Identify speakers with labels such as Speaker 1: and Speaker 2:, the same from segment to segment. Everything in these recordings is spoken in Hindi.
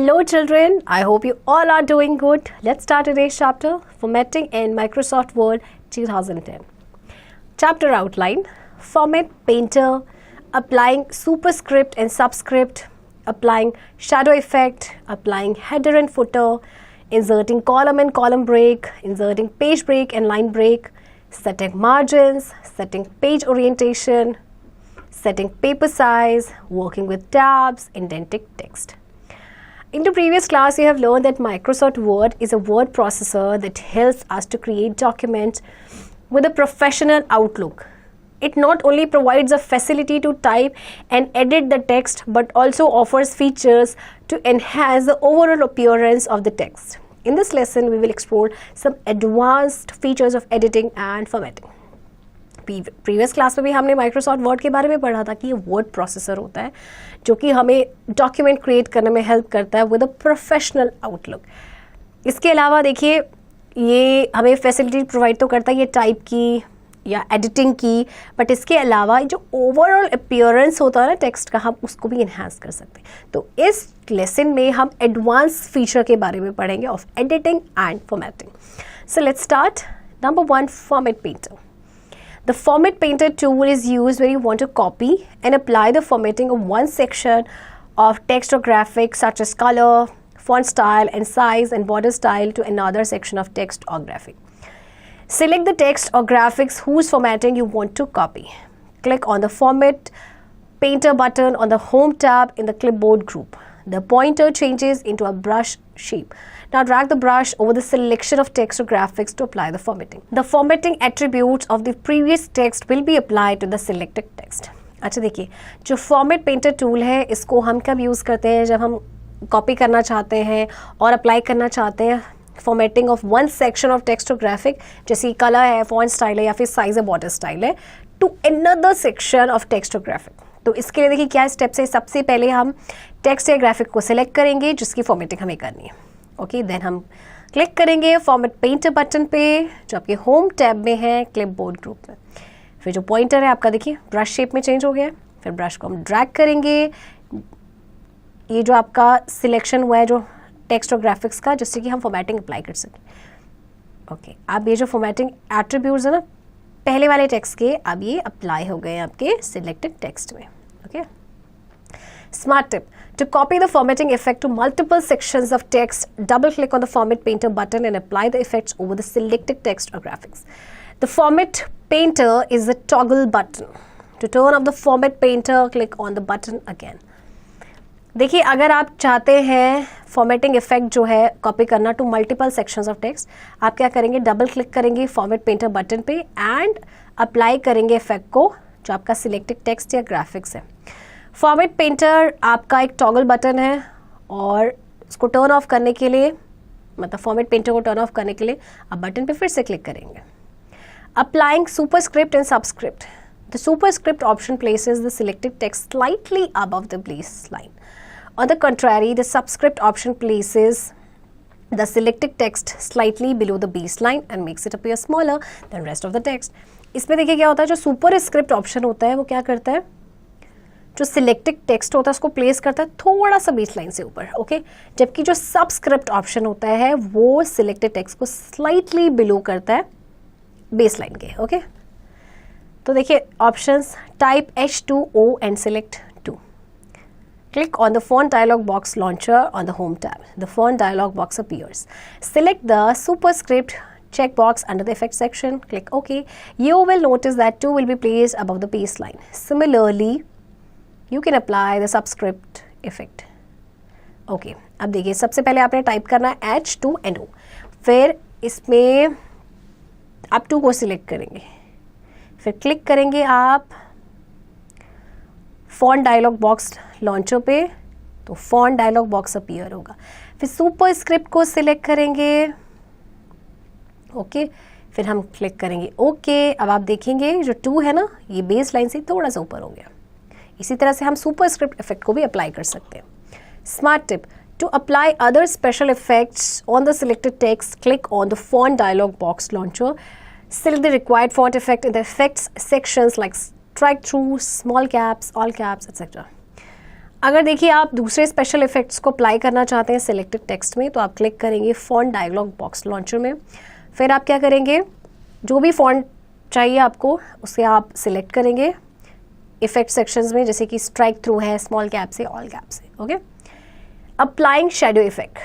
Speaker 1: Hello children, I hope you all are doing good. Let's start today's chapter, Formatting in Microsoft Word 2010. Chapter outline, Format Painter, applying superscript and subscript, applying shadow effect, applying header and footer, inserting column and column break, inserting page break and line break, setting margins, setting page orientation, setting paper size, working with tabs, indenting text. In the previous class, you have learned that Microsoft Word is a word processor that helps us to create documents with a professional outlook. It not only provides a facility to type and edit the text, but also offers features to enhance the overall appearance of the text. In this lesson, we will explore some advanced features of editing and formatting. Previous class में भी हमने माइक्रोसॉफ्ट वर्ड के बारे में पढ़ा था कि ये वर्ड प्रोसेसर होता है जो कि हमें डॉक्यूमेंट क्रिएट करने में हेल्प करता है विद अ प्रोफेशनल आउटलुक. इसके अलावा देखिए ये हमें फैसिलिटी प्रोवाइड तो करता है ये टाइप की या एडिटिंग की, बट इसके अलावा जो ओवरऑल अपीयरेंस होता है ना टेक्स्ट का, हम उसको भी इन्हांस कर सकते हैं. तो इस लेसन में हम एडवांस फीचर के बारे में पढ़ेंगे of editing and formatting. So let's start. Number 1, format painter. The Format Painter tool is used when you want to copy and apply the formatting of one section of text or graphics such as color, font style and size and border style to another section of text or graphic. Select the text or graphics whose formatting you want to copy. Click on the Format Painter button on the Home tab in the Clipboard group. The pointer changes into a brush shape. Now drag the brush over the selection of text or graphics to apply the formatting. The formatting attributes of the previous text will be applied to the selected text. अच्छा देखिए, जो फॉर्मेट पेंटर टूल है इसको हम कब यूज़ करते हैं? जब हम कॉपी करना चाहते हैं और अप्लाई करना चाहते हैं formatting of one section of text और ग्राफिक, जैसे कलर है, फॉन्ट स्टाइल है या फिर साइज है, बॉर्डर स्टाइल है, to another section of text और ग्राफिक. तो इसके लिए देखिए क्या स्टेप्स है. सबसे पहले हम टेक्स्ट या ग्राफिक को सिलेक्ट करेंगे जिसकी फॉर्मेटिंग हमें करनी है. ओके, देन हम क्लिक करेंगे फॉर्मेट पेंटर बटन पे जो आपके होम टैब में है क्लिपबोर्ड ग्रुप में. फिर जो पॉइंटर है आपका देखिए ब्रश शेप में चेंज हो गया है. फिर ब्रश को हम ड्रैग करेंगे, ये जो आपका सिलेक्शन हुआ है जो टेक्स्ट और ग्राफिक्स का, जिससे कि हम फॉर्मेटिंग अप्लाई कर सकें. ओके, अब ये जो फॉर्मेटिंग एट्रीब्यूट्स है ना पहले वाले टेक्स्ट के, अब ये अप्लाई हो गए आपके सिलेक्टेड टेक्स्ट में. Okay, smart tip. To copy the formatting effect to multiple sections of text, double-click on the Format Painter button and apply the effects over the selected text or graphics. The Format Painter is a toggle button. To turn off the Format Painter, click on the button again. देखिए अगर आप चाहते हैं फॉर्मेटिंग इफेक्ट जो है कॉपी करना to multiple sections of text, आप क्या करेंगे? डबल क्लिक करेंगे फॉर्मेट पेंटर बटन पे एंड अप्लाई करेंगे इफेक्ट को जो आपका सिलेक्टेड टेक्स्ट या ग्राफिक्स है. फॉर्मेट पेंटर आपका एक टॉगल बटन है और उसको टर्न ऑफ करने के लिए, मतलब फॉर्मेट पेंटर को टर्न ऑफ करने के लिए आप बटन पे फिर से क्लिक करेंगे. Applying superscript and subscript. The superscript option places the selected text slightly above the base line. On the contrary, the subscript option places the selected text slightly below the baseline and makes it appear smaller than rest of the text. इसमें देखिए क्या होता है, जो सुपरस्क्रिप्ट ऑप्शन होता है वो क्या करता है, जो सिलेक्टेड टेक्स्ट होता है उसको प्लेस करता है थोड़ा सा बेसलाइन से ऊपर. ओके, जबकि जो सबस्क्रिप्ट ऑप्शन होता है वो सिलेक्टेड टेक्स्ट को स्लाइटली बिलो करता है बेसलाइन के. ओके, तो देखिए options, type H2O and select 2. Click on the font dialog box launcher on the home tab. The font dialog box appears. Select the superscript checkbox under the effects section. Click OK. You will notice that 2 will be placed above the baseline. Similarly, you can apply the subscript effect. Okay. अब देखिए सबसे पहले आपने टाइप करना है H2NO. फिर इसमें आप 2 को सिलेक्ट करेंगे, फिर क्लिक करेंगे आप फॉन्ट डायलॉग बॉक्स लॉन्चर पे, तो फॉन्ट डायलॉग बॉक्स अपीयर होगा. फिर सुपरस्क्रिप्ट को सिलेक्ट करेंगे. ओके, फिर हम क्लिक करेंगे ओके. अब आप देखेंगे जो 2 है ना ये बेस लाइन से थोड़ा सा ऊपर हो गया. इसी तरह से हम सुपरस्क्रिप्ट इफेक्ट को भी अप्लाई कर सकते हैं. Smart tip. To apply other special effects on the selected text, click on the font dialogue box launcher. Select the required font effect in the effects sections like strike through, small caps, all caps, etc. अगर देखिए आप दूसरे स्पेशल इफेक्ट्स को अप्लाई करना चाहते हैं सिलेक्टेड टेक्स्ट में, तो आप क्लिक करेंगे फॉन्ट डायलॉग बॉक्स लॉन्चर में। फिर आप क्या करेंगे, जो भी फॉन्ट चाहिए आपको उसे आप सिलेक्ट करेंगे इफेक्ट सेक्शंस में, जैसे कि स्ट्राइक थ्रू है, स्मॉल कैप से, ऑल कैप से। Okay, applying shadow effect.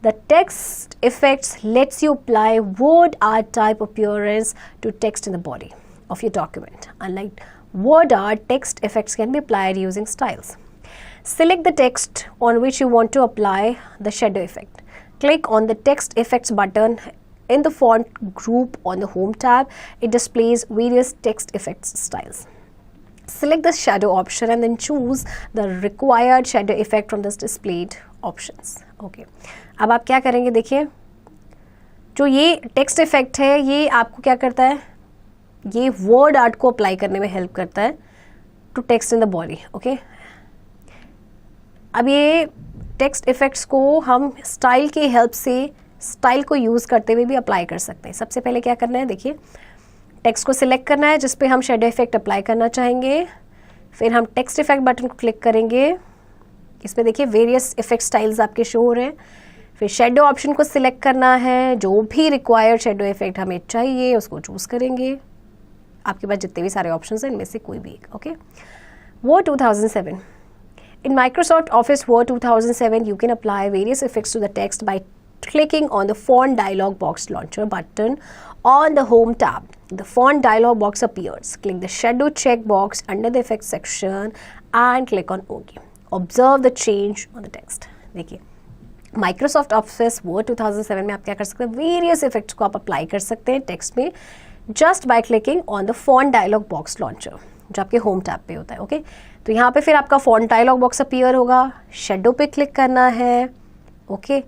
Speaker 1: The text effects lets you apply word art type appearance to text in the body of your document. Unlike word art, text effects can be applied using styles. Select the text on which you want to apply the shadow effect. Click on the text effects button in the font group on the home tab. It displays various text effects styles. Select the shadow option and then choose the required shadow effect from the displayed options. Okay. अब आप क्या करेंगे, देखिए जो ये टेक्स्ट इफेक्ट है ये आपको क्या करता है, ये वर्ड आर्ट को अप्लाई करने में हेल्प करता है to text in the body. Okay, अब ये टेक्स्ट इफेक्ट्स को हम स्टाइल की हेल्प से, स्टाइल को यूज़ करते हुए भी अप्लाई कर सकते हैं। सबसे पहले क्या करना है, देखिए टेक्स्ट को सिलेक्ट करना है जिस पे हम शेडो इफेक्ट अप्लाई करना चाहेंगे। फिर हम टेक्स्ट इफेक्ट बटन को क्लिक करेंगे, इसमें देखिए वेरियस इफेक्ट स्टाइल्स आपके शो हो रहे हैं। फिर शेडो ऑप्शन को सिलेक्ट करना है, जो भी रिक्वायर्ड शेडो इफेक्ट हमें चाहिए उसको चूज़ करेंगे। आपके पास जितने भी सारे ऑप्शंस हैं इनमें से कोई भी एक। Okay, word 2007। In Microsoft Office Word 2007, you can apply various effects to the text by clicking on the Font Dialog Box Launcher button on the Home tab. The font dialog box appears. Click the Shadow checkbox under the Effects section and click on OK. Observe the change on the text. देखिए Microsoft Office Word 2007 में आप क्या कर सकते हैं, वेरियस इफेक्ट्स को आप अप्लाई कर सकते हैं टेक्स्ट में just by clicking on the font dialogue box launcher जो आपके होम टैब पे होता है। ओके, तो यहाँ पे फिर आपका फॉन्ट डायलॉग बॉक्स अपीयर होगा, शेडो पे क्लिक करना है। ओके,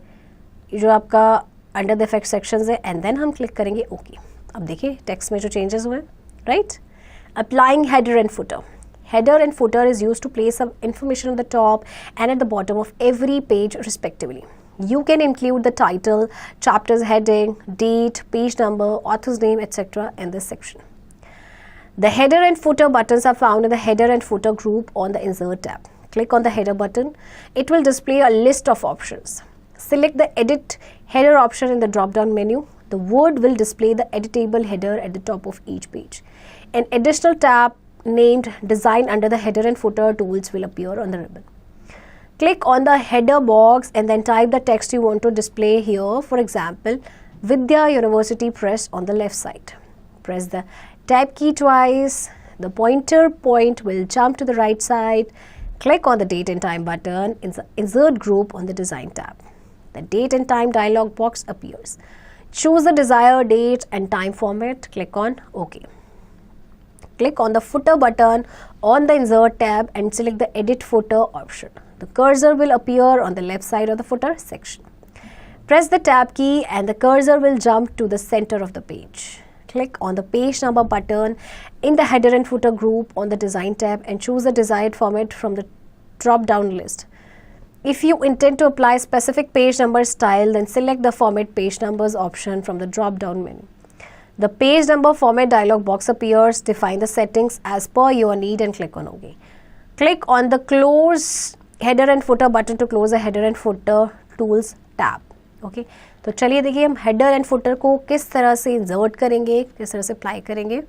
Speaker 1: जो आपका अंडर द इफेक्ट सेक्शंस है, एंड देन हम क्लिक करेंगे ओके। अब देखिए टेक्स्ट में जो चेंजेस हुए, right. Applying header and footer. Header and footer is used to place some information on the top and at the bottom of every page respectively. You can include the title, chapter's heading, date, page number, author's name, etc. in this section. The header and footer buttons are found in the header and footer group on the Insert tab. Click on the header button. It will display a list of options. Select the Edit Header option in the drop-down menu. The word will display the editable header at the top of each page. An additional tab named Design under the header and footer tools will appear on the ribbon. Click on the header box and then type the text you want to display here. For example, Vidya University Press on the left side. Press the tab key twice. The pointer point will jump to the right side. Click on the date and time button in the Insert group on the Design tab. The date and time dialog box appears. Choose the desired date and time format. Click on OK. Click on the footer button on the Insert tab and select the Edit Footer option. The cursor will appear on the left side of the footer section. Press the tab key and the cursor will jump to the center of the page. Click on the page number button in the header and footer group on the Design tab and choose the desired format from the drop-down list. If you intend to apply specific page number style, then select the Format Page Numbers option from the drop-down menu. The page number format dialog box appears. Define the settings as per your need and click on OK. Click on the Close Header and Footer button to close the Header and Footer Tools tab. Okay. तो चलिए देखिए हम हेडर एंड फुटर को किस तरह से इंसर्ट करेंगे, किस तरह से अप्लाई करेंगे।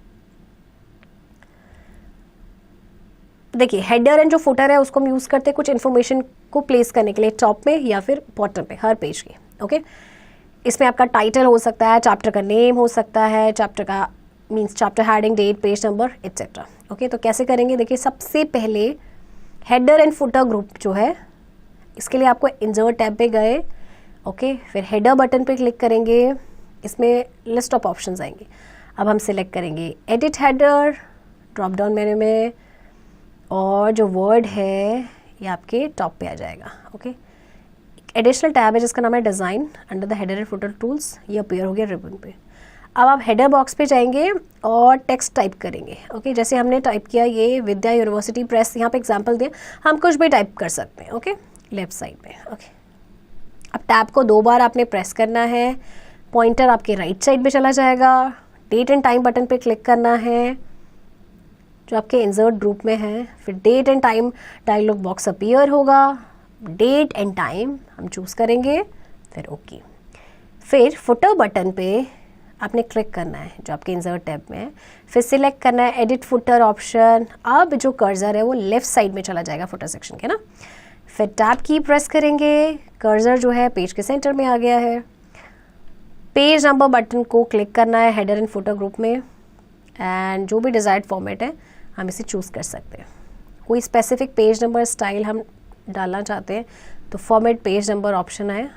Speaker 1: देखिए हेडर एंड जो फुटर है उसको हम यूज़ करते हैं कुछ इन्फॉर्मेशन को प्लेस करने के लिए टॉप में या फिर बॉटम पे हर पेज के। ओके, इसमें आपका टाइटल हो सकता है, चैप्टर का नेम हो सकता है, चैप्टर का means chapter heading, date, page number etcetera. Okay, तो कैसे करेंगे, देखिए सबसे पहले हेडर एंड फुटर ग्रुप जो है इसके लिए आपको इंसर्ट टैब पे गए। ओके, फिर हेडर बटन पे क्लिक करेंगे, इसमें लिस्ट ऑफ ऑप्शंस आएंगे। अब हम सिलेक्ट करेंगे edit header drop down menu में, और जो वर्ड है ये आपके टॉप पे आ जाएगा। ओके, एडिशनल टैब है जिसका नाम है design under the header and footer tools, ये अपीयर हो गया रिबन पे। अब आप हेडर बॉक्स पे जाएंगे और टेक्स्ट टाइप करेंगे। ओके, जैसे हमने टाइप किया ये विद्या यूनिवर्सिटी प्रेस, यहाँ पे एग्जांपल दिया, हम कुछ भी टाइप कर सकते हैं। ओके, लेफ्ट साइड पे। ओके, अब टैब को 2 बार आपने प्रेस करना है, पॉइंटर आपके राइट साइड पे चला जाएगा, डेट एंड टाइम बटन पे क्लिक करना है, जो आपके इंसर्ट ग्रुप में है। फिर date and time dialogue box appear होगा, डेट एंड टाइम हम चूज़ करेंगे, फिर ओके। फिर फुटर बटन पे आपने क्लिक करना है जो आपके इंसर्ट टैब में है, फिर सिलेक्ट करना है एडिट फुटर ऑप्शन। अब जो कर्सर है वो लेफ्ट साइड में चला जाएगा फुटर सेक्शन के ना। फिर टैब की प्रेस करेंगे, कर्सर जो है पेज के सेंटर में आ गया है। पेज नंबर बटन को क्लिक करना है हेडर एंड फुटर ग्रुप में, एंड जो भी डिज़ायर्ड फॉर्मेट है हम इसे चूज़ कर सकते हैं। कोई स्पेसिफिक पेज नंबर स्टाइल हम डालना चाहते हैं तो फॉर्मेट पेज नंबर ऑप्शन है,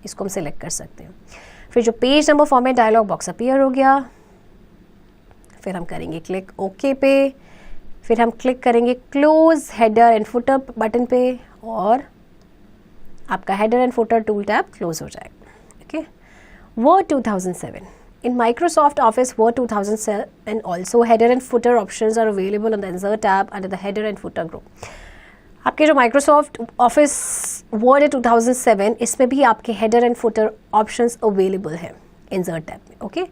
Speaker 1: इसको हम सिलेक्ट कर सकते हैं। फिर जो page number format dialogue box appear हो गया, फिर हम करेंगे क्लिक ओके पे। फिर हम क्लिक करेंगे close header and footer button पे और आपका header and footer tool tab close हो जाएगा। Okay, word 2007 in Microsoft Office Word 2007 also header and footer options are available on the Insert tab under the header and footer group। आपके जो Microsoft Office Word है 2007, इसमें भी आपके header and footer options available है Insert tab में। Okay,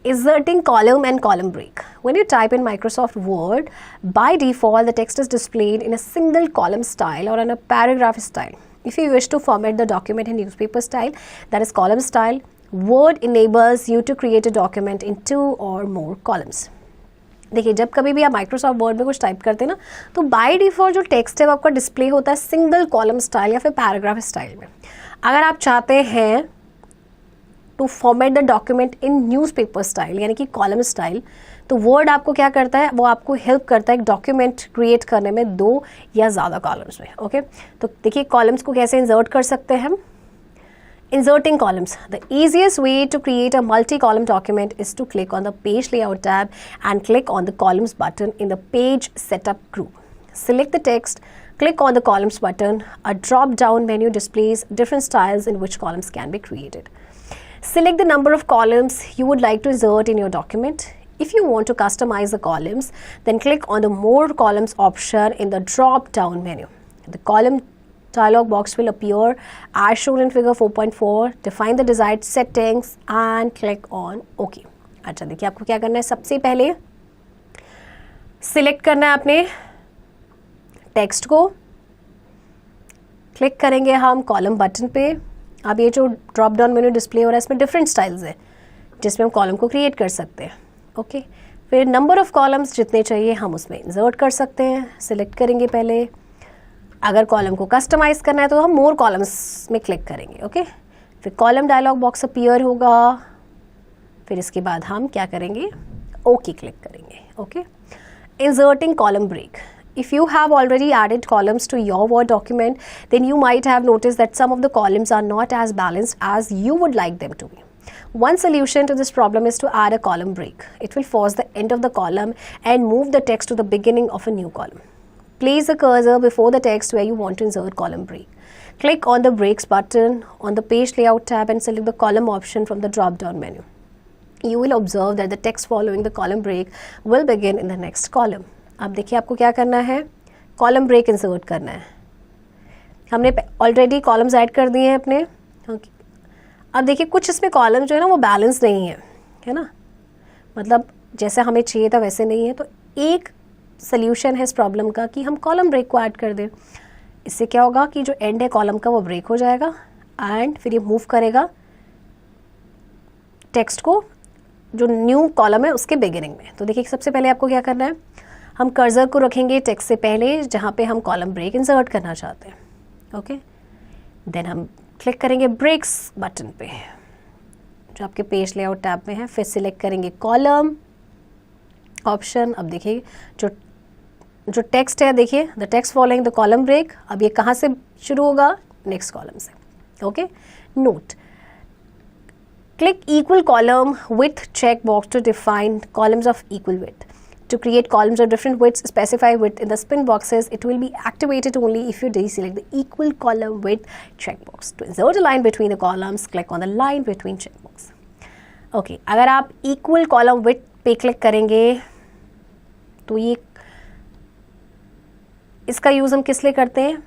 Speaker 1: Inserting column and column break। When you type in Microsoft Word, by default the text is displayed in a single column style or in a paragraph style. If you wish to format the document in newspaper style, that is column style, Word enables you to create a document in 2 or more columns। देखिए, जब कभी भी आप माइक्रोसॉफ्ट वर्ड में कुछ टाइप करते हैं ना, तो बाय डिफॉल्ट जो टेक्स्ट है वो आपका डिस्प्ले होता है सिंगल कॉलम स्टाइल या फिर पैराग्राफ स्टाइल में। अगर आप चाहते हैं to format the document in newspaper style यानी कि कॉलम स्टाइल, तो वर्ड आपको क्या करता है, वो आपको हेल्प करता है एक डॉक्यूमेंट क्रिएट करने में 2 या ज़्यादा कॉलम्स में। ओके, तो देखिए कॉलम्स को कैसे इंसर्ट कर सकते हैं हम। Inserting columns. The easiest way to create a multi-column document is to click on the Page Layout tab and click on the Columns button in the Page Setup group. Select the text, click on the Columns button. A drop-down menu displays different styles in which columns can be created. Select the number of columns you would like to insert in your document. If you want to customize the columns, then click on the More Columns option in the drop-down menu. The column dialog box will appear as shown in figure 4.4. Define the desired settings and click on OK। अच्छा, देखिए आपको क्या करना है, सबसे पहले सिलेक्ट करना है अपने टेक्स्ट को, क्लिक करेंगे हम कॉलम बटन पे। अब ये जो ड्रॉप डाउन मेन्यू डिस्प्ले हो रहा है इसमें डिफरेंट स्टाइल्स है जिसमें हम कॉलम को क्रिएट कर सकते हैं। ओके, फिर नंबर ऑफ कॉलम्स जितने चाहिए हम उसमें इंसर्ट कर सकते हैं। सिलेक्ट करेंगे पहले, अगर कॉलम को कस्टमाइज करना है तो हम मोर कॉलम्स में क्लिक करेंगे। ओके, फिर कॉलम डायलॉग बॉक्स अपीयर होगा, फिर इसके बाद हम क्या करेंगे, ओके क्लिक करेंगे। Okay, inserting column break. If you have already added columns to your Word document, then you might have noticed that some of the columns are not as balanced as you would like them to be. One solution to this problem is to add a column break. It will force the end of the column and move the text to the beginning of a new column. Place the cursor before the text where you want to insert column break. Click on the Breaks button on the Page Layout tab and select the column option from the drop-down menu. You will observe that the text following the column break will begin in the next column. अब देखिए आपको क्या करना है, कॉलम ब्रेक इंसर्ट करना है। हमने ऑलरेडी कॉलम्स ऐड कर दिए हैं अपने। अब देखिए कुछ इसमें कॉलम जो है ना वो बैलेंस नहीं है ना, मतलब जैसे हमें चाहिए था वैसे नहीं है। तो एक सल्यूशन है इस प्रॉब्लम का कि हम कॉलम ब्रेक को ऐड कर दें। इससे क्या होगा कि जो एंड है कॉलम का वो ब्रेक हो जाएगा एंड फिर ये मूव करेगा टेक्स्ट को जो न्यू कॉलम है उसके बिगिनिंग में। तो देखिए सबसे पहले आपको क्या करना है, हम कर्सर को रखेंगे टेक्स्ट से पहले जहाँ पे हम कॉलम ब्रेक इंसर्ट करना चाहते हैं। ओके, देन हम क्लिक करेंगे ब्रेक्स बटन पे जो आपके पेज लेआउट टैब में है। फिर सिलेक्ट करेंगे कॉलम ऑप्शन। अब देखिए जो टेक्स्ट है, देखिए the text following the column break, अब ये कहाँ से शुरू होगा, नेक्स्ट कॉलम से। Okay, note, click equal column width checkbox to define columns of equal width. To create columns of different widths, specify width in the spin boxes. It will be activated only if you deselect the equal column width checkbox. To insert a line between the columns, click on the line between checkbox. Okay, अगर आप equal column width पे क्लिक करेंगे तो ये इसका यूज़ हम किस लिए करते हैं,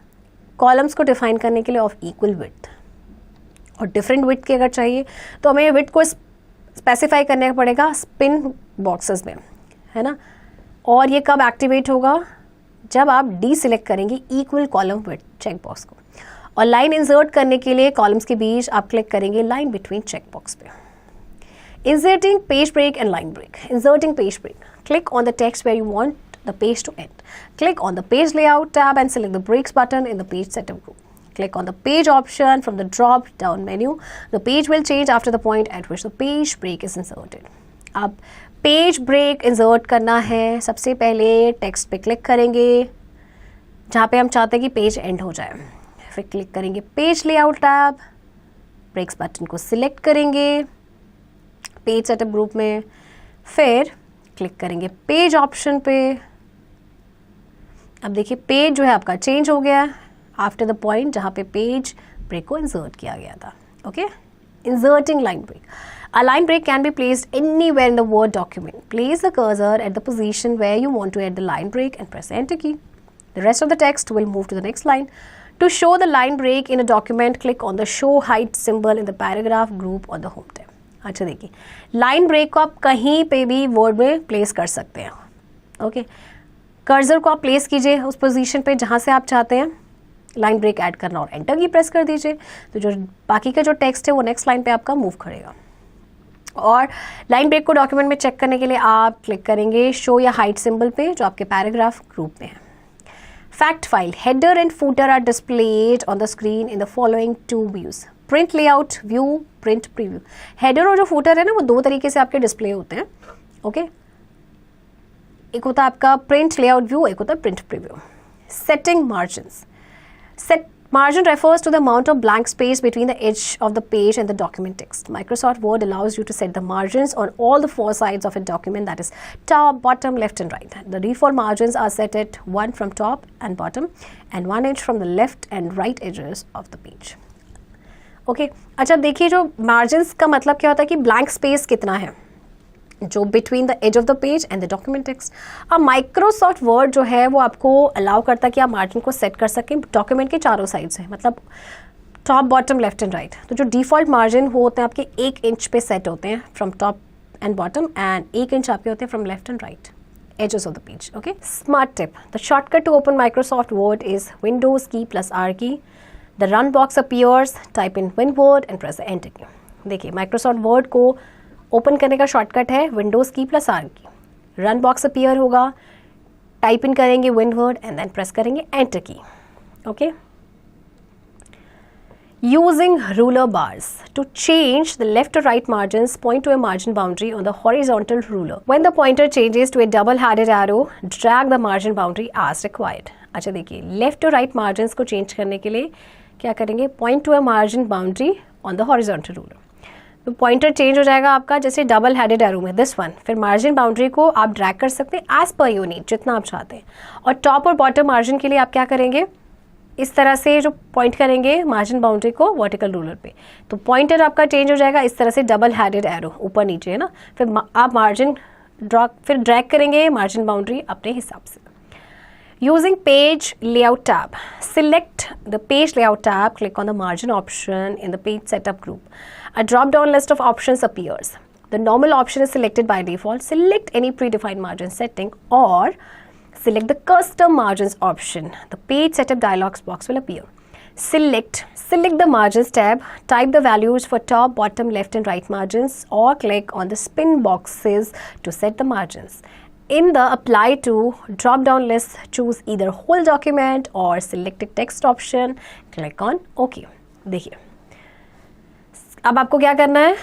Speaker 1: कॉलम्स को डिफाइन करने के लिए ऑफ इक्वल विड्थ। और डिफरेंट विड्थ की अगर चाहिए तो हमें विड्थ को स्पेसिफाई करने का पड़ेगा स्पिन बॉक्सेस में, है ना। और ये कब एक्टिवेट होगा? जब आप डी सिलेक्ट करेंगे equal column with check box को, और लाइन इंसर्ट करने के लिए कॉलम्स के बीच आप क्लिक करेंगे लाइन बिटवीन चेक बॉक्स पे. Inserting page break and line break. Inserting page break, click on the text where you want the page to end. Click on the page layout tab and select the breaks button in the page setup group. Click on the page option from the drop down menu. The page will change after the point at which the page break is inserted. अब पेज ब्रेक इंसर्ट करना है. सबसे पहले टेक्स्ट पे क्लिक करेंगे जहाँ पे हम चाहते हैं कि पेज एंड हो जाए. फिर क्लिक करेंगे page layout tab, breaks button को सिलेक्ट करेंगे पेज सेटअप ग्रुप में. फिर क्लिक करेंगे पेज ऑप्शन पे. अब देखिए पेज जो है आपका चेंज हो गया आफ्टर द पॉइंट जहाँ पे पेज ब्रेक को इंसर्ट किया गया था. Okay, inserting line break. A line break can be placed anywhere in the Word document. Place the cursor at the position where you want to add the line break and press the enter key. The rest of the text will move to the next line. To show the line break in a document, click on the show height symbol in the paragraph group on the home tab. अच्छा देखिए, लाइन ब्रेक को आप कहीं पे भी वर्ड में प्लेस कर सकते हैं. ओके, कर्सर को आप प्लेस कीजिए उस पोजीशन पे जहाँ से आप चाहते हैं लाइन ब्रेक ऐड करना और एंटर की प्रेस कर दीजिए. तो जो बाकी का जो टेक्स्ट है वो नेक्स्ट लाइन पे आपका मूव करेगा. और लाइन ब्रेक को डॉक्यूमेंट में चेक करने के लिए आप क्लिक करेंगे शो या हाइड सिंबल पे जो आपके पैराग्राफ ग्रुप में है. Fact file, header and footer are displayed on the screen in the following two views. Print layout view, print preview. Header और जो फूटर है ना वो दो तरीके से आपके डिस्प्ले होते हैं. ओके, एक होता है आपका प्रिंट लेआउट व्यू, एक होता है print preview. Setting margins. Set margin refers to the amount of blank space between the edge of the page and the document text. Microsoft Word allows you to set the margins on all the four sides of a document, that is top, bottom, left and right. The default margins are set at 1 from top and bottom and 1 inch from the left and right edges of the page. Okay, अच्छा देखिए जो margins का मतलब क्या होता है कि blank space कितना है जो between the edge of the page and the document text. अब माइक्रोसॉफ्ट वर्ड जो है वो आपको अलाउ करता है कि आप मार्जिन को सेट कर सकें डॉक्यूमेंट के चारों साइड से, मतलब top, bottom, left and right. तो जो डिफॉल्ट मार्जिन वो होते हैं आपके 1 इंच पे सेट होते हैं from top and bottom, and 1 inch आपके होते हैं from left and right edges of the page. Okay, smart tip, the shortcut to open Microsoft Word is Windows key plus R key. The run box appears, type in WinWord and press the enter key. देखिए माइक्रोसॉफ्ट वर्ड को ओपन करने का शॉर्टकट है Windows key plus R key. Run box appear होगा, टाइप इन करेंगे विंडवर्ड एंड देन प्रेस करेंगे enter key. Okay, using ruler bars to change the left और right margins, point to a margin boundary on the horizontal ruler. When the pointer changes to a double-headed arrow, drag the margin boundary as required. अच्छा देखिए, लेफ्ट और राइट मार्जिन्स को चेंज करने के लिए क्या करेंगे, point to a margin boundary on the horizontal ruler. तो पॉइंटर चेंज हो जाएगा आपका जैसे डबल हेडेड एरो में दिस वन. फिर मार्जिन बाउंड्री को आप ड्रैग कर सकते हैं एज पर यूनिट जितना आप चाहते हैं. और टॉप और बॉटम मार्जिन के लिए आप क्या करेंगे, इस तरह से जो पॉइंट करेंगे मार्जिन बाउंड्री को वर्टिकल रूलर पे, तो पॉइंटर आपका चेंज हो जाएगा इस तरह से डबल हेडेड एरो ऊपर नीचे है ना. फिर आप मार्जिन फिर ड्रैग करेंगे मार्जिन बाउंड्री अपने हिसाब से. Using page layout tab, select the page layout tab, click on the margin option in the page setup group. A drop down list of options appears. The normal option is selected by default. Select any predefined margin setting or select the custom margins option. The page setup dialog box will appear. Select the margins tab, type the values for top, bottom, left and right margins or click on the spin boxes to set the margins. In the apply to drop down list, choose either whole document or selected text option. Click on OK. देखिए अब आपको क्या करना है,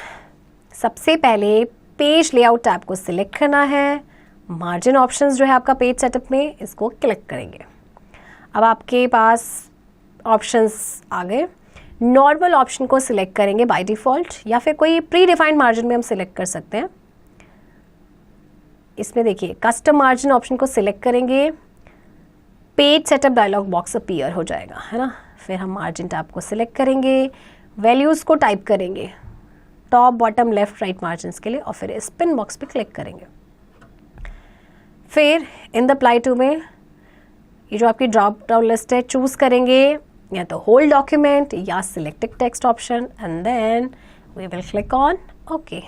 Speaker 1: सबसे पहले पेज लेआउट टैब को सिलेक्ट करना है. मार्जिन ऑप्शंस जो है आपका पेज सेटअप में इसको क्लिक करेंगे. अब आपके पास ऑप्शंस आ गए. नॉर्मल ऑप्शन को सिलेक्ट करेंगे बाय डिफ़ॉल्ट या फिर कोई प्री डिफाइंड मार्जिन में हम सिलेक्ट कर सकते हैं. इसमें देखिए कस्टम मार्जिन ऑप्शन को सिलेक्ट करेंगे, page setup dialog box appear हो जाएगा है ना. फिर हम मार्जिन टैब को सिलेक्ट करेंगे, वैल्यूज़ को टाइप करेंगे top, bottom, left, right margins के लिए और फिर स्पिन बॉक्स पे क्लिक करेंगे. फिर इन द अप्लाई टू में ये जो आपकी ड्रॉप डाउन लिस्ट है चूज़ करेंगे या तो होल डॉक्यूमेंट या selected text option and then we will click on okay.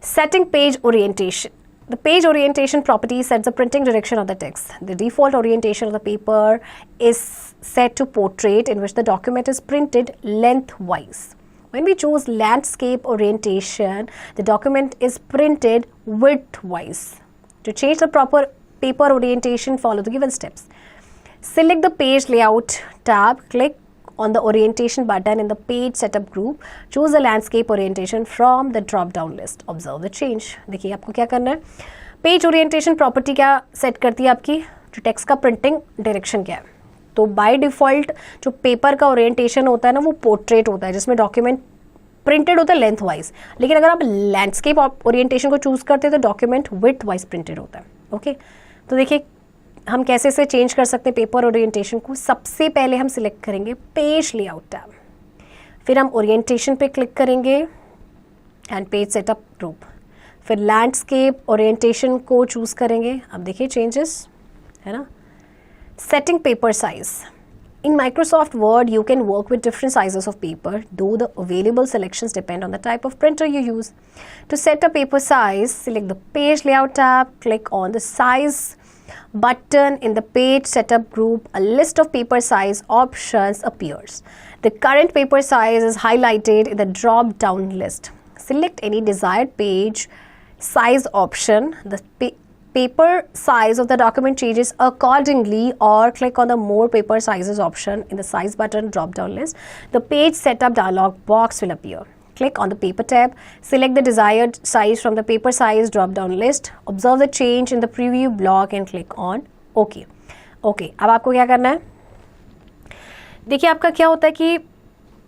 Speaker 1: Setting page orientation. The page orientation property sets the printing direction of the text. The default orientation of the paper is set to portrait, in which the document is printed lengthwise. When we choose landscape orientation, the document is printed widthwise. To change the proper paper orientation, follow the given steps. Select the page layout tab, click on the orientation button in the page setup group. Choose the landscape orientation from the drop down list. Observe the change. देखिए आपको क्या करना है, पेज ओरिएंटेशन प्रॉपर्टी क्या सेट करती है आपकी, जो टेक्स्ट का प्रिंटिंग डायरेक्शन क्या है. तो बाय डिफॉल्ट जो पेपर का ओरिएंटेशन होता है ना, वो पोर्ट्रेट होता है, जिसमें डॉक्यूमेंट प्रिंटेड होता है लेंथ वाइज. लेकिन अगर आप लैंडस्केप ओरिएंटेशन को चूज करते हैं तो डॉक्यूमेंट विड्थ वाइज प्रिंटेड होता है. ओके, तो देखिए हम कैसे से चेंज कर सकते हैं पेपर ओरिएंटेशन को. सबसे पहले हम सिलेक्ट करेंगे पेज लेआउट टैब, फिर हम ओरिएंटेशन पे क्लिक करेंगे एंड पेज सेटअप ग्रुप, फिर लैंडस्केप ओरिएंटेशन को चूज करेंगे. अब देखिए चेंजेस है ना. Setting paper size. In Microsoft Word, you can work with different sizes of paper, though the available selections depend on the type of printer you use. To set a paper size, select the Page Layout tab, click on the Size button in the Page Setup group. A list of paper size options appears. The current paper size is highlighted in the drop-down list. Select any desired page size option. The paper size of the document changes accordingly, or click on the More Paper Sizes option in the Size button drop-down list. The Page Setup dialog box will appear. Click on the Paper tab. Select the desired size from the Paper Size drop-down list. Observe the change in the preview block and click on OK. OK, अब आपको क्या करना है, देखिए आपका क्या होता है कि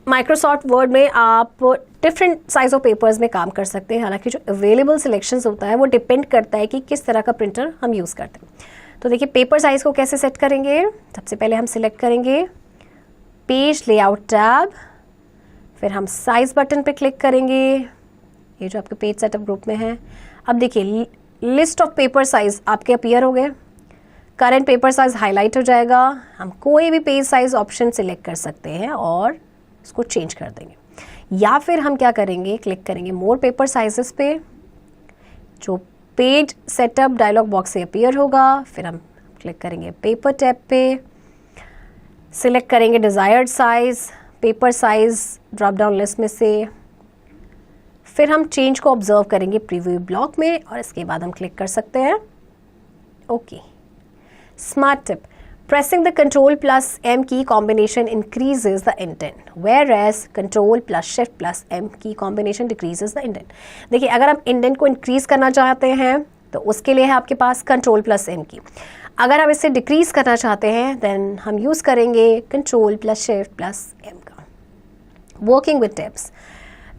Speaker 1: माइक्रोसॉफ्ट वर्ड में आप डिफरेंट साइज ऑफ पेपर्स में काम कर सकते हैं. हालांकि जो अवेलेबल सिलेक्शंस होता है वो डिपेंड करता है कि किस तरह का प्रिंटर हम यूज़ करते हैं. तो देखिए पेपर साइज़ को कैसे सेट करेंगे. सबसे पहले हम सिलेक्ट करेंगे पेज लेआउट टैब, फिर हम साइज़ बटन पे क्लिक करेंगे, ये जो आपके पेज सेटअप ग्रुप में है. अब देखिए लिस्ट ऑफ पेपर साइज़ आपके अपीयर हो गए. करंट पेपर साइज़ हाईलाइट हो जाएगा. हम कोई भी पेज साइज़ ऑप्शन सिलेक्ट कर सकते हैं और इसको चेंज कर देंगे. या फिर हम क्या करेंगे, क्लिक करेंगे मोर पेपर साइजेस पे, जो पेज सेटअप डायलॉग बॉक्स से अपीयर होगा. फिर हम क्लिक करेंगे पेपर टैब पे, सिलेक्ट करेंगे desired size, paper size drop down list में से. फिर हम चेंज को ऑब्जर्व करेंगे प्रीव्यू ब्लॉक में और इसके बाद हम क्लिक कर सकते हैं okay. Smart tip. Pressing the Ctrl plus M key combination increases the indent, whereas Ctrl plus Shift plus M key combination decreases the indent. देखिए अगर आप इंडेंट को इंक्रीज करना चाहते हैं तो उसके लिए है आपके पास Ctrl plus M की. अगर आप इसे डिक्रीज करना चाहते हैं देन हम यूज़ करेंगे Ctrl plus Shift plus M का. Working with tabs.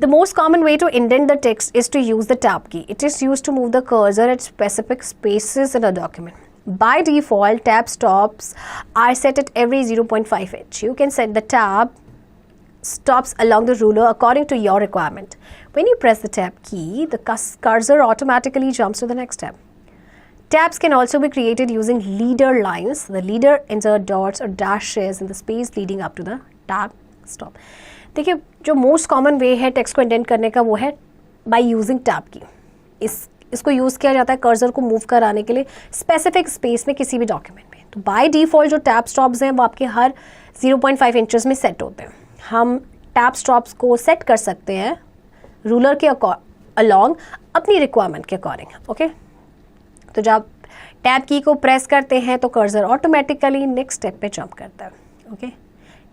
Speaker 1: The most common way to indent the text is to use the tab key. It is used to move the cursor at specific spaces in a document. By default, tab stops are set at every 0.5 inch. You can set the tab stops along the ruler according to your requirement. When you press the tab key, the cursor automatically jumps to the next tab. Tabs can also be created using leader lines. The leader insert dots or dashes in the space leading up to the tab stop. देखिए जो मोस्ट कॉमन वे है टेक्स्ट को इंडेंट करने का वो है बाय यूजिंग टैब की. इसको यूज़ किया जाता है कर्सर को मूव कराने के लिए स्पेसिफिक स्पेस में किसी भी डॉक्यूमेंट में. तो बाय डिफ़ॉल्ट जो टैब स्टॉप्स हैं वो आपके हर 0.5 इंचेस में सेट होते हैं. हम टैब स्टॉप्स को सेट कर सकते हैं रूलर के अलॉन्ग अपनी रिक्वायरमेंट के अकॉर्डिंग. ओके, तो जब टैब की को प्रेस करते हैं तो कर्सर ऑटोमेटिकली नेक्स्ट स्टेप पे जंप करता है. ओके,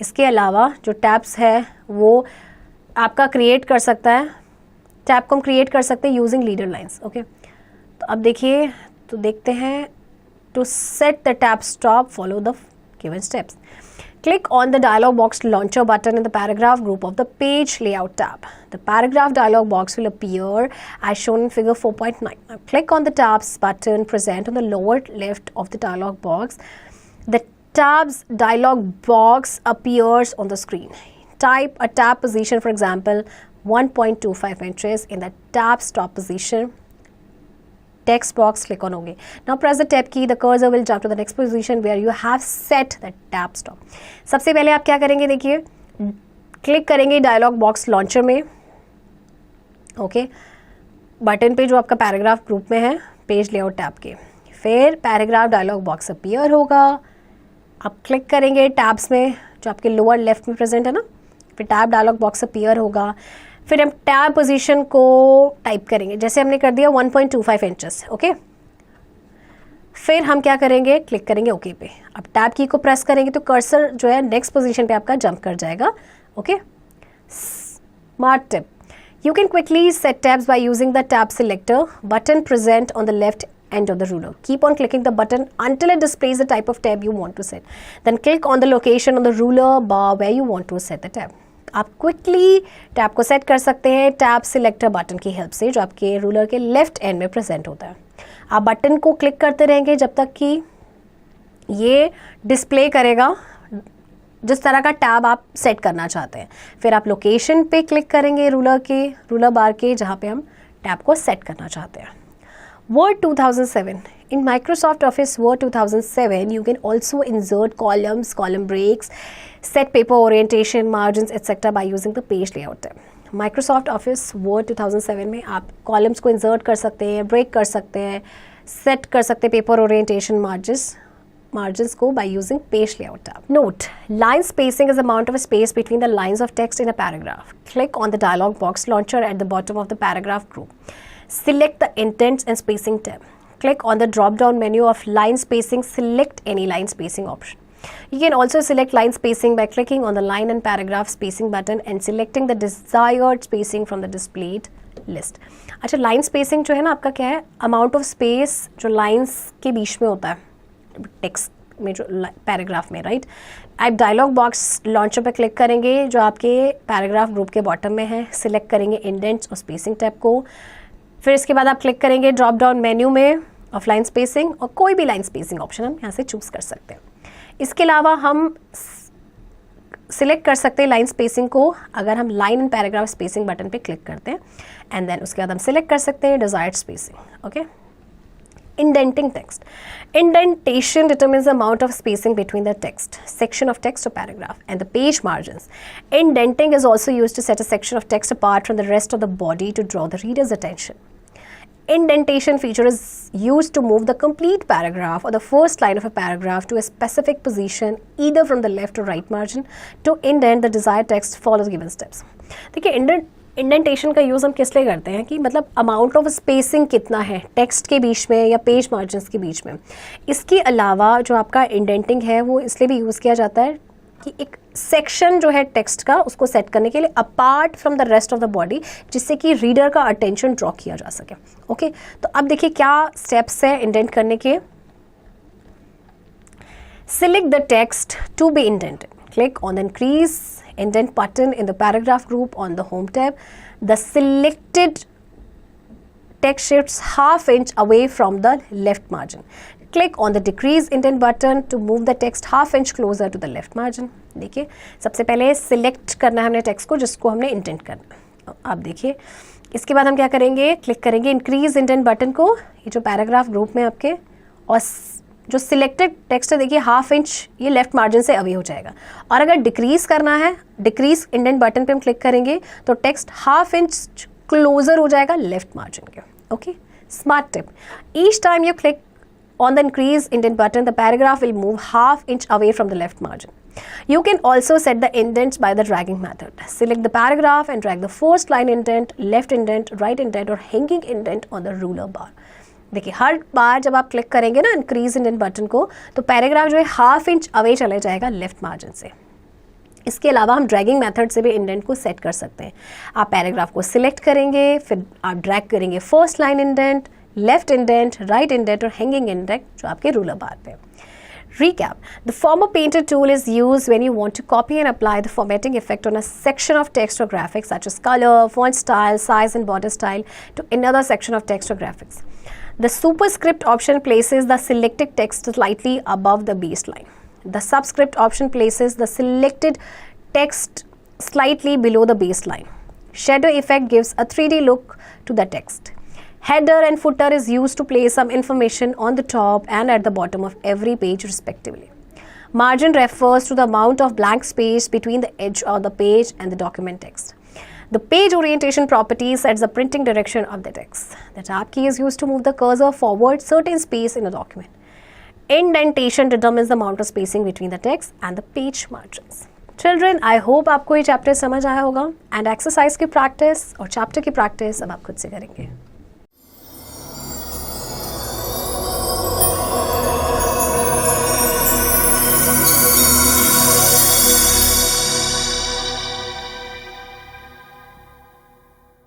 Speaker 1: इसके अलावा जो टैब्स है वो आपका क्रिएट कर सकता है, टैब को हम क्रिएट कर सकते हैं यूजिंग लीडर लाइंस. ओके, तो अब देखिए तो देखते हैं. To set the tab stop follow the given steps. Click on the dialog box launcher button in the paragraph group of the page layout tab. The paragraph dialog box will appear as shown in figure 4.9. Now click on the tabs button present on the lower left of the dialog box. The tabs dialog box appears on the screen. Type a tab position, for example 1.25 inches in the tab stop position. Text box, click on OK. Now press the tab key. The cursor will jump to the next position where you have set the tab stop. सबसे पहले आप क्या करेंगे, देखिए क्लिक करेंगे डायलॉग बॉक्स लॉन्चर में. ओके, बटन पे जो आपका पैराग्राफ ग्रुप में है पेज लेआउट टैब के। फिर पैराग्राफ डायलॉग बॉक्स अपीयर होगा, आप क्लिक करेंगे टैब्स में जो आपके लोअर लेफ्ट में प्रेजेंट है ना, फिर टैब डायलॉग बॉक्स अपीयर होगा। फिर हम टैब पोजीशन को टाइप करेंगे, जैसे हमने कर दिया 1.25 इंचेस, ओके। फिर हम क्या करेंगे, क्लिक करेंगे ओके पे। अब टैब की को प्रेस करेंगे तो कर्सर जो है नेक्स्ट पोजीशन पे आपका जंप कर जाएगा, okay. Smart tip, you can quickly set tabs by using the tab selector button present on the left end of the ruler. Keep on clicking the button until it displays the type of tab you want to set. Then click on the location on the ruler bar where you want to set the tab. आप क्विकली टैब को सेट कर सकते हैं टैब सिलेक्टर बटन की हेल्प से, जो आपके रूलर के लेफ्ट एंड में प्रेजेंट होता है। आप बटन को क्लिक करते रहेंगे जब तक कि ये डिस्प्ले करेगा जिस तरह का टैब आप सेट करना चाहते हैं। फिर आप लोकेशन पे क्लिक करेंगे रूलर बार के, जहाँ पे हम टैब को सेट करना चाहते हैं। Word 2007. In Microsoft Office Word 2007, you can also insert columns, column breaks, set paper orientation, margins, etc. by using the page layout tab. Microsoft Office Word 2007 में आप columns को insert कर सकते हैं, break कर सकते हैं, set कर सकते हैं paper orientation, margins को by using page layout tab. Note, line spacing is the amount of space between the lines of text in a paragraph. Click on the dialog box launcher at the bottom of the paragraph group. Select the Indents and Spacing tab. Click on the drop-down menu of Line Spacing. Select any line spacing option. You can also select line spacing by clicking on the line and paragraph spacing button and selecting the desired spacing from the displayed list. अच्छा, line spacing जो है ना आपका क्या है, amount of space जो lines के बीच में होता है text में, जो पैराग्राफ में, राइट। आप डायलॉग बॉक्स लॉन्चर पर क्लिक करेंगे जो आपके पैराग्राफ ग्रुप के बॉटम में है, सिलेक्ट करेंगे इंडेंट्स और स्पेसिंग टैब को। फिर इसके बाद आप क्लिक करेंगे ड्रॉप डाउन मेन्यू में ऑफ लाइन स्पेसिंग, और कोई भी लाइन स्पेसिंग ऑप्शन हम यहाँ से चूज़ कर सकते हैं। इसके अलावा हम सिलेक्ट कर सकते हैं लाइन स्पेसिंग को अगर हम line and paragraph spacing button पे क्लिक करते हैं, एंड देन उसके बाद हम सिलेक्ट कर सकते हैं desired spacing, okay. Indenting text. Indentation determines the amount of spacing between the text, section of text or paragraph, and the page margins. Indenting is also used to set a section of text apart from the rest of the body to draw the reader's attention. Indentation feature is used to move the complete paragraph or the first line of a paragraph to a specific position, either from the left or right margin. To indent the desired text, follow the given steps. देखिए, इंडेंटेशन का यूज़ हम किस लिए करते हैं कि मतलब अमाउंट ऑफ स्पेसिंग कितना है टेक्स्ट के बीच में या पेज मार्जिन्स के बीच में। इसके अलावा जो आपका इंडेंटिंग है वो इसलिए भी यूज़ किया जाता है कि एक सेक्शन जो है टेक्स्ट का उसको सेट करने के लिए apart from the rest of the body, जिससे कि रीडर का अटेंशन ड्रॉ किया जा सके, ओके। तो अब देखिए क्या स्टेप्स है इंडेंट करने के। Select the text to be indented. Click on the increase indent button in the paragraph group on the home tab. The selected text shifts half inch away from the left margin. Click on the decrease indent button to move the text half inch closer to the left margin. देखिए सबसे पहले सिलेक्ट करना है हमने टेक्स्ट को जिसको हमने इंडेंट करना है। आप देखिए इसके बाद हम क्या करेंगे, क्लिक करेंगे इंक्रीज इंडेंट बटन को, ये जो पैराग्राफ ग्रुप में आपके, और जो सिलेक्टेड टेक्स्ट है देखिए हाफ इंच ये लेफ्ट मार्जिन से अवे हो जाएगा। और अगर डिक्रीज करना है, डिक्रीज इंडेंट बटन पे हम क्लिक करेंगे तो टेक्स्ट हाफ इंच क्लोजर हो जाएगा लेफ्ट मार्जिन के, okay. Smart tip, each time you click on the increase indent button, the paragraph will move half inch away from the left margin. You can also set the indents by the dragging method. Select the paragraph and drag the first line indent, left indent, right indent or hanging indent on the ruler bar. देखिए हर बार जब आप क्लिक करेंगे ना इंक्रीज इंडेंट बटन को तो पैराग्राफ जो है हाफ इंच अवे चले जाएगा लेफ्ट मार्जिन से। इसके अलावा हम ड्रैगिंग मेथड से भी इंडेंट को सेट कर सकते हैं। आप पैराग्राफ को सिलेक्ट करेंगे, फिर आप ड्रैग करेंगे first line indent, left indent, right indent और हैंगिंग इंडेंट जो आपके रूलर बार पे। Recap. The Former Painter tool is used when you want to copy and apply the formatting effect on a section of text or graphics such as color, font style, size and border style to another section of text or graphics. The superscript option places the selected text slightly above the baseline. The subscript option places the selected text slightly below the baseline. Shadow effect gives a 3D look to the text. Header and footer is used to place some information on the top and at the bottom of every page respectively. Margin refers to the amount of blank space between the edge of the page and the document text. The page orientation property sets the printing direction of the text. The tab key is used to move the cursor forward certain space in a document. Indentation determines the amount of spacing between the text and the page margins. Children, I hope आपको ये चैप्टर समझ आया होगा, एंड एक्सरसाइज की प्रैक्टिस और चैप्टर की प्रैक्टिस अब आप खुद से करेंगे.